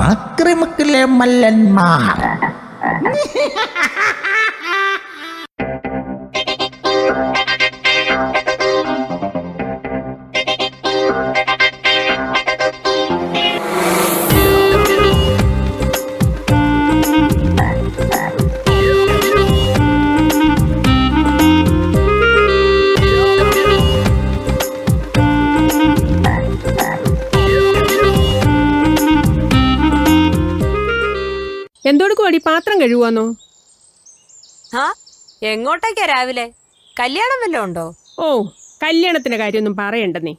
ആക്രമിക്കില്ലേ മല്ലന്മാർ? എന്തോടുക്കുവാടി? പാത്രം കഴുകുവാന്നോ? ആ, എങ്ങോട്ടേക്കാ രാവിലെ? കല്യാണം വല്ലതും ഉണ്ടോ? ഓ, കല്യാണത്തിന്റെ കാര്യമൊന്നും പറയണ്ടെന്നേ.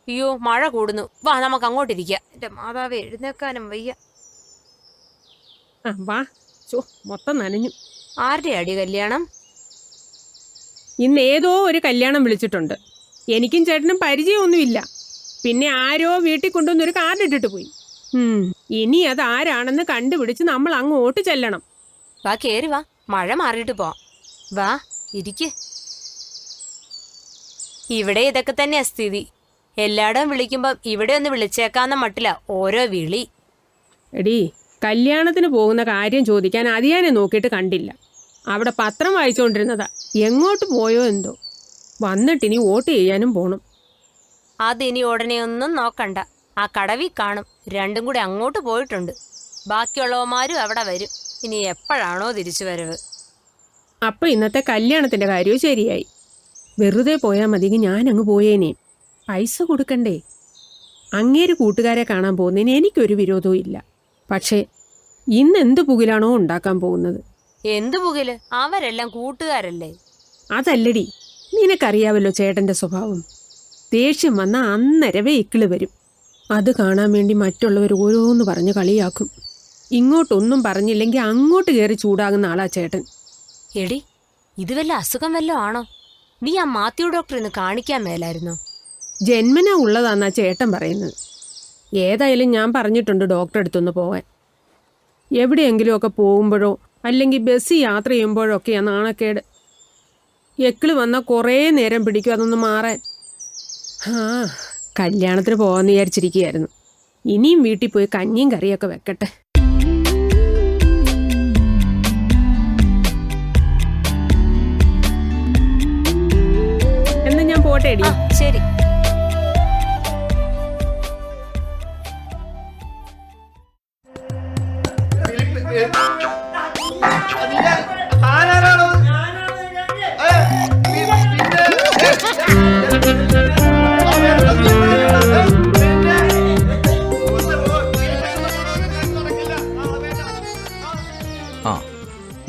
അയ്യോ, മഴ കൂടുന്നു. വാ, നമുക്ക് അങ്ങോട്ടിരിക്കാം. എന്റെ മാതാവേ, എഴുന്നേക്കാനും വയ്യ. ആ വാ. മൊത്തം നനഞ്ഞു. ആരുടെ അടി കല്യാണം? ഇന്ന് ഏതോ ഒരു കല്യാണം വിളിച്ചിട്ടുണ്ട്. എനിക്കും ചേട്ടനും പരിചയമൊന്നുമില്ല. പിന്നെ ആരോ വീട്ടിൽ കൊണ്ടുവന്നൊരു കാർഡ് ഇട്ടിട്ട് പോയി. ഇനി അത് ആരാണെന്ന് കണ്ടുപിടിച്ച് നമ്മൾ അങ്ങോട്ട് ചെല്ലണം. വാ, കേറി വാ, മഴ മാറിയിട്ട് പോവാം. വാ, ഇരിക്ക്. ഇവിടെ ഇതൊക്കെ തന്നെയാ സ്ഥിതി. എല്ലായിടവും വിളിക്കുമ്പം ഇവിടെ ഒന്ന് വിളിച്ചേക്കാന്ന മട്ടില്ല ഓരോ വിളി. എടീ, കല്യാണത്തിന് പോകുന്ന കാര്യം ചോദിക്കാൻ അതിയാനെ നോക്കിയിട്ട് കണ്ടില്ല. അവിടെ പത്രം വായിച്ചുകൊണ്ടിരുന്നതാ. എങ്ങോട്ട് പോയോ എന്തോ. വന്നിട്ടിനി വോട്ട് ചെയ്യാനും പോണം. അതിനി ഉടനെ ഒന്നും നോക്കണ്ട. ആ കടവിൽ കാണും. രണ്ടും കൂടി അങ്ങോട്ട് പോയിട്ടുണ്ട്. ബാക്കിയുള്ളവന്മാരും അവിടെ വരും. ഇനി എപ്പോഴാണോ തിരിച്ചു വരവ്. അപ്പൊ ഇന്നത്തെ കല്യാണത്തിന്റെ കാര്യവും ശരിയായി. വെറുതെ പോയാൽ മതിയെങ്കിൽ ഞാനങ്ങ് പോയേനെ. പൈസ കൊടുക്കണ്ടേ? അങ്ങേര് കൂട്ടുകാരെ കാണാൻ പോകുന്നതിന് എനിക്കൊരു വിരോധവും ഇല്ല. പക്ഷേ ഇന്ന് എന്ത് പുകിലാണോ ഉണ്ടാക്കാൻ പോകുന്നത്? എന്തു പുകില്? അവരെല്ലാം കൂട്ടുകാരല്ലേ. അതല്ലടി, നിനക്കറിയാവല്ലോ ചേട്ടന്റെ സ്വഭാവം. ദേഷ്യം വന്ന അന്നേരവേ ഇക്കിള് വരും. അത് കാണാൻ വേണ്ടി മറ്റുള്ളവർ ഓരോന്ന് പറഞ്ഞ് കളിയാക്കും. ഇങ്ങോട്ടൊന്നും പറഞ്ഞില്ലെങ്കിൽ അങ്ങോട്ട് കയറി ചൂടാകുന്ന ആളാ ചേട്ടൻ. എടി, ഇത് വല്ല അസുഖം വല്ലോ ആണോ? നീ ആ മാത്യു ഡോക്ടർ ഇന്ന് കാണിക്കാൻ മേലായിരുന്നോ? ജന്മന ഉള്ളതാന്നാ ചേട്ടൻ പറയുന്നത്. ഏതായാലും ഞാൻ പറഞ്ഞിട്ടുണ്ട് ഡോക്ടറെ അടുത്തൊന്ന് പോകാൻ. എവിടെയെങ്കിലുമൊക്കെ പോകുമ്പോഴോ അല്ലെങ്കിൽ ബസ് യാത്ര ചെയ്യുമ്പോഴൊക്കെയാ നാണക്കേട്. എക്കിള് വന്നാൽ കുറേ നേരം പിടിക്കും അതൊന്ന് മാറാൻ. കല്യാണത്തിന് പോകാമെന്ന് വിചാരിച്ചിരിക്കുകയായിരുന്നു. ഇനിയും വീട്ടിൽ പോയി കഞ്ഞിയും കറിയൊക്കെ വെക്കട്ടെ. എന്നാ ഞാൻ പോട്ടെടി. ശരി.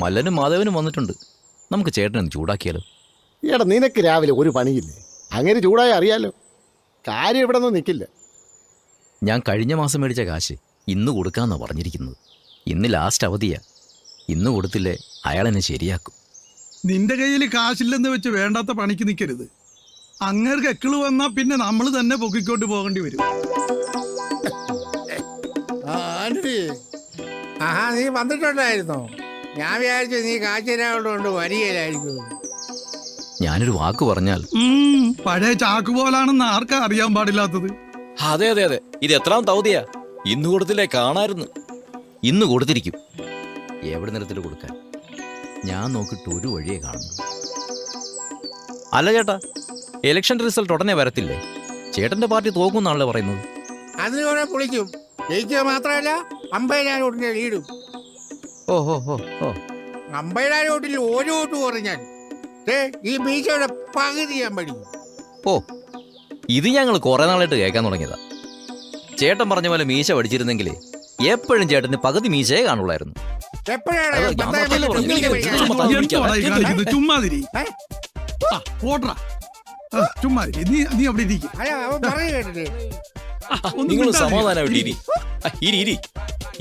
മല്ലനും മാധവനും വന്നിട്ടുണ്ട്. നമുക്ക് ചേട്ടനൊന്ന് ചൂടാക്കിയാലോ? എടാ, നിനക്ക് രാവിലെ ഒരു പണിയില്ലേ? അങ്ങനെ ചൂടായി അറിയാലോ. കാര്യം ഇവിടെ ഒന്നും നിൽക്കില്ല. ഞാൻ കഴിഞ്ഞ മാസം മേടിച്ച കാശ് ഇന്ന് കൊടുക്കാന്നാ പറഞ്ഞിരിക്കുന്നത്. ഇന്ന് ലാസ്റ്റ് അവധിയാ. ഇന്ന് കൊടുത്തില്ലേ അയാൾ എന്നെ ശരിയാക്കും. നിന്റെ കയ്യിൽ കാശില്ലെന്ന് വെച്ച് വേണ്ടാത്ത പണിക്ക് നിൽക്കരുത്. അങ്ങേർക്ക് എക്കിള് വന്നാൽ പിന്നെ നമ്മൾ തന്നെ പൊക്കിക്കോട്ട് പോകേണ്ടി വരും. നീ വന്നിട്ടുണ്ടായിരുന്നോ? ഞാൻ വിചാരിച്ചു നീ കാശിരാവുകൊണ്ട് വരികയിലായിരിക്കും. ഞാനൊരു വാക്ക് പറഞ്ഞാൽ പഴയ ചാക്ക് പോലാണെന്ന് ആർക്കാ അറിയാൻ പാടില്ലാത്തത്? അതെ അതെ അതെ, ഇത് എത്രാം തൗതിയാ? ഇന്ന് കൊടുത്തില്ലേ? കാണായിരുന്നു. ഇന്ന് കൊടുത്തിരിക്കും. എവിടെ നിരത്തിൽ കൊടുക്കാൻ? ഞാൻ നോക്കിയിട്ട് ഒരു വഴിയെ കാണുന്നു. അല്ല ചേട്ടാ, ഇലക്ഷൻ റിസൾട്ട് ഉടനെ വരത്തില്ലേ? ചേട്ടന്റെ പാർട്ടി തോക്കുന്നാണല്ലോ പറയുന്നത്. അതിന് കുറെ പൊളിക്കും. ജയിക്കുക മാത്രമല്ല 50,000 വോട്ടിന്റെ ലീഡും. ഓഹോ ഹോ ഹോ 50,000 വോട്ടിൽ ഒരു വോട്ട് കുറഞ്ഞാൽ ഈ മീശയുടെ പകുതി ഞാൻ പഠിക്കും. ഓ, ഇത് ഞങ്ങൾ കുറെ നാളായിട്ട് കേൾക്കാൻ തുടങ്ങിയതാ. ചേട്ടൻ പറഞ്ഞ പോലെ മീശ പഠിച്ചിരുന്നെങ്കിലേ എപ്പോഴും ചേട്ടന് പകുതി മീശയെ കാണുള്ളായിരുന്നു. ചുമ്മാതിരി നീ അവിടെ ഇരിക്കും. നിങ്ങൾ സമാധാനമായിട്ട്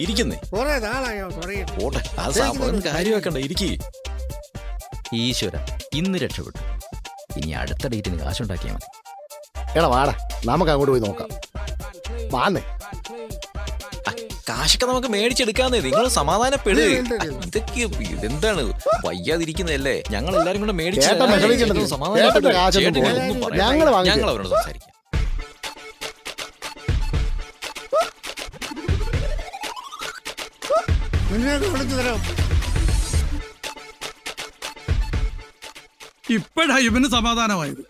ഇരിക്കുന്നേ. കാര്യമാക്കണ്ട, ഇരിക്കേ. ഈശ്വര, ഇന്ന് രക്ഷപ്പെട്ടു. ഇനി അടുത്ത ഡേറ്റിന് കാശുണ്ടാക്കിയാൽ മതി. എടാ വാടാ, നമുക്ക് അങ്ങോട്ട് പോയി നോക്കാം. വാന്നേ, കാശൊക്കെ നമുക്ക് മേടിച്ചെടുക്കാന്നേ. നിങ്ങൾ സമാധാനപ്പെടുക. ഇതെന്താണ് വയ്യാതിരിക്കുന്നതല്ലേ? ഞങ്ങൾ എല്ലാരും കൂടെ മേടിച്ച് ഞങ്ങൾ അവരോട് സംസാരിക്കാം. നിങ്ങൾക്ക് വിളിച്ചു തരാം. ഇപ്പോഴാ ഇവന് സമാധാനമായത്.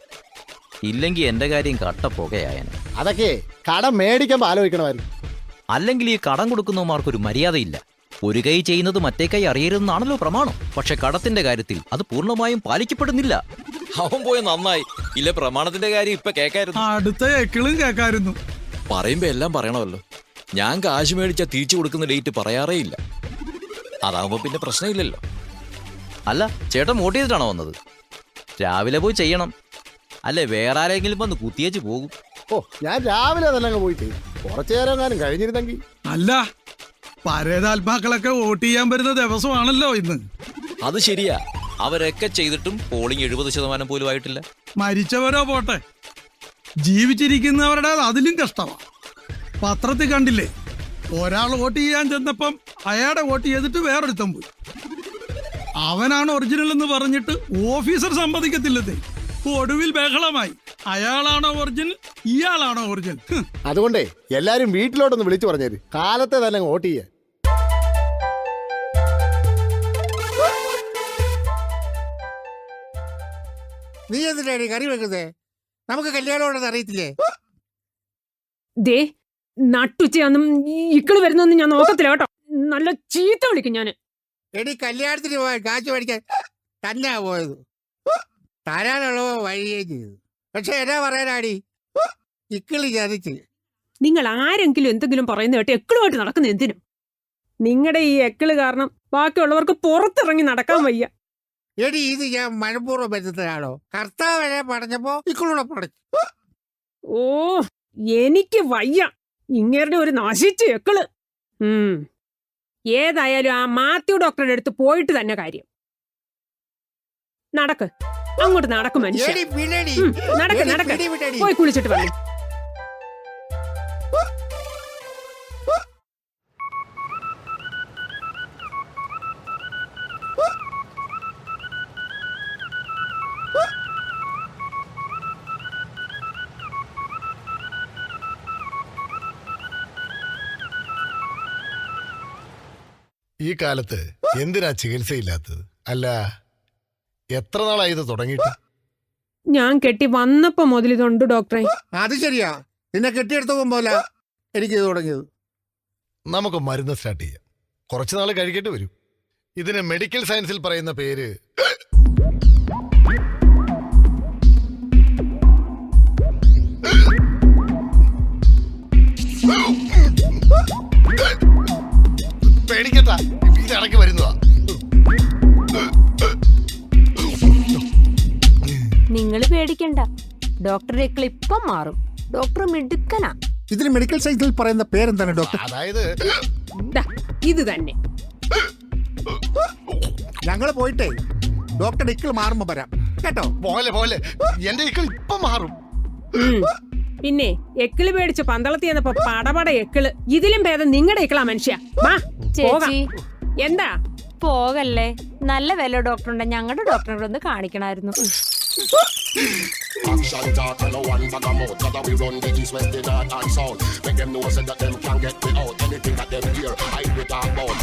ഇല്ലെങ്കിൽ എന്റെ കാര്യം കട്ടപ്പുകയായനെ. അതൊക്കെ കടം മേടിക്കുമ്പോൾ ആലോചിക്കണമായിരുന്നു. അല്ലെങ്കിൽ ഈ കടം കൊടുക്കുന്നവന്മാർക്കൊരു മര്യാദയില്ല. ഒരു കൈ ചെയ്യുന്നത് മറ്റേ കൈ അറിയരുതെന്നാണല്ലോ പ്രമാണം. പക്ഷെ കടത്തിന്റെ കാര്യത്തിൽ അത് പൂർണ്ണമായും പാലിക്കപ്പെടുന്നില്ല. അവൻ പോയ നന്നായി. ഇല്ല, പ്രമാണത്തിന്റെ കാര്യം ഇപ്പൊ കേക്കായിരുന്നു. അടുത്ത എക്കിളും കേൾക്കായിരുന്നു. പറയുമ്പോ എല്ലാം പറയണമല്ലോ. ഞാൻ കാശ് മേടിച്ച തിരിച്ചു കൊടുക്കുന്ന ഡേറ്റ് പറയാറേ ഇല്ല. അതാവുമ്പോ പിന്നെ പ്രശ്നമില്ലല്ലോ. അല്ല, ചേട്ടൻ വോട്ട് ചെയ്തിട്ടാണോ വന്നത്? രാവിലെ പോയി ചെയ്യണം. അല്ലെ വേറെ ആരെങ്കിലും വന്ന് കുത്തിയേച്ച് പോകും. ഓ, ഞാൻ രാവിലെ തന്നെ അങ്ങ് പോയി ചെയ്യും. കുറച്ചു നേരം എങ്ങാനും കഴിഞ്ഞിരുന്നെങ്കിൽ. അല്ല, പരേതാത്മാക്കളൊക്കെ വോട്ട് ചെയ്യാൻ വരുന്ന ദിവസമാണല്ലോ ഇന്ന്. അത് ശരിയാ. അവരൊക്കെ ചെയ്തിട്ടും പോളിംഗ് 70% പോലും ആയിട്ടില്ല. മരിച്ചവരോ പോട്ടെ, ജീവിച്ചിരിക്കുന്നവരുടെ അതിലും കഷ്ടമാ. പത്രത്തിൽ കണ്ടില്ലേ, ഒരാൾ വോട്ട് ചെയ്യാൻ ചെന്നപ്പം അയാളുടെ വോട്ട് ചെയ്തിട്ട് വേറൊരുത്തം പോയി. അവനാണ് ഒറിജിനൽ എന്ന് പറഞ്ഞിട്ട് ഓഫീസർ സമ്മതിക്കത്തില്ലെന്നേ. ഒടുവിൽ ബഹളമായി. അയാളാണോ ഒറിജിനൽ, ഇയാളാണോ ഒറിജിനൽ? അതുകൊണ്ടേ എല്ലാരും വീട്ടിലോട്ടൊന്ന് വിളിച്ചു പറഞ്ഞേര്, കാലത്തെ തന്നെ അങ്ങ് വോട്ട് ചെയ്യാൻ. നീ എന്തിനാണ് കറി വെക്കുന്നേ? നമുക്ക് കല്യാണം അറിയത്തില്ലേ? ദേ, നട്ടുച്ചയൊന്നും ഇക്കിള് വരുന്നൊന്നും ഞാൻ നോക്കത്തില്ല കേട്ടോ. നല്ല ചീത്ത വിളിക്കും ഞാന്. എടി, കല്യാണത്തിന് പോയാൽ കാശ് മേടിക്കാൻ തന്നെയാ പോയത്. തരാനുള്ളവ വഴിയേ ചെയ്തു. പക്ഷെ എന്നാ പറയാനാടി, ഇക്കിളി ചതിച്ച്. നിങ്ങൾ ആരെങ്കിലും എന്തെങ്കിലും പറയുന്ന കേട്ട് എക്കിളുമായിട്ട് നടക്കുന്ന എന്തിനും? നിങ്ങളുടെ ഈ എക്കിള് കാരണം ബാക്കിയുള്ളവർക്ക് പുറത്തിറങ്ങി നടക്കാൻ വയ്യ. എടി, ഇത് ഞാൻ മനഃപൂർവ്വം പറ്റുന്നതാണോ? കർത്താവരെ പറഞ്ഞപ്പോ ഇക്കിളൂടെ പടച്ചു. ഓ, എനിക്ക് വയ്യ ഇങ്ങേരുടെ ഒരു നശിച്ച എക്കിള്. ഏതായാലും ആ മാത്യു ഡോക്ടറുടെ അടുത്ത് പോയിട്ട് തന്നെ കാര്യം. നടക്ക്, അങ്ങോട്ട് നടക്കും മനുഷ്യ. എടി, പിന്നടി. നടക്ക് എടി, നടക്ക്, പിടി വിടടി. പോയി കുളിച്ചിട്ട് വന്നു. ഈ കാലത്ത് എന്തിനാ ചികിത്സയില്ലാത്തത്? അല്ല, എത്ര നാളായി ഇത് തുടങ്ങിയിട്ട്? ഞാൻ കെട്ടി വന്നപ്പോ മുതൽ ഇതുണ്ട് ഡോക്ടറെ. അത് ശരിയാ, നിന്നെ കെട്ടിയെടുത്ത പോലെ എനിക്ക് ഇത് തുടങ്ങിയത്. നമുക്ക് മരുന്ന് സ്റ്റാർട്ട് ചെയ്യാം. കുറച്ചു നാൾ കഴിക്കേണ്ടി വരും. ഇതിന് മെഡിക്കൽ സയൻസിൽ പറയുന്ന പേര് പേടിക്കട്ടാ, ഇത് ഇറക്കി വരുന്നതാ. നിങ്ങൾ പേടിക്കണ്ട, ഡോക്ടറെ ഇപ്പം മാറും. ഡോക്ടർ മിടുക്കനാ. ഇതിന് മെഡിക്കൽ സയൻസിൽ പറയുന്ന പേരെന്താണ് ഡോക്ടർ? അതായത് ദാ, ഇത് തന്നെ. ഞങ്ങള് പോയിട്ടേ ഡോക്ടറുടെ ഇക്കിൾ മാറുമ്പോ വരാം കേട്ടോ. പോലെ പോലെ എന്റെ ഇക്കൾ ഇപ്പൊ മാറും. പിന്നെ എക്കിള് പേടിച്ച് പന്തളത്തി എന്നപ്പോ പടപട എക്കിള്. ഇതിലും ഭേദം നിങ്ങളുടെ ഇക്കിളാ മനുഷ്യ. വാ പോകാം. ചേച്ചി എന്താ? പോകല്ലേ, നല്ല വില ഡോക്ടറുണ്ട്. ഞങ്ങളുടെ ഡോക്ടറെ ഒന്ന് കാണിക്കണമായിരുന്നു. Action talk and no one bag of mouth. That we run the east, west, the north and south. Make them know say that them can't get me out. Anything that them hear, I will talk about.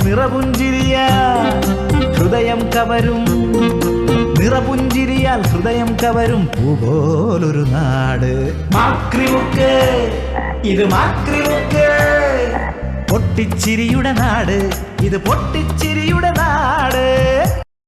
നിറപുഞ്ചിരിയാൽ ഹൃദയം കവരും, നിറപുഞ്ചിരിയാൽ ഹൃദയം കവരും പൂപോലൊരു നാട്. മാക്രിമുക്ക്, ഇത് മാക്രിമുക്ക്. പൊട്ടിച്ചിരിയുടെ നാട്, ഇത് പൊട്ടിച്ചിരിയുടെ നാട്.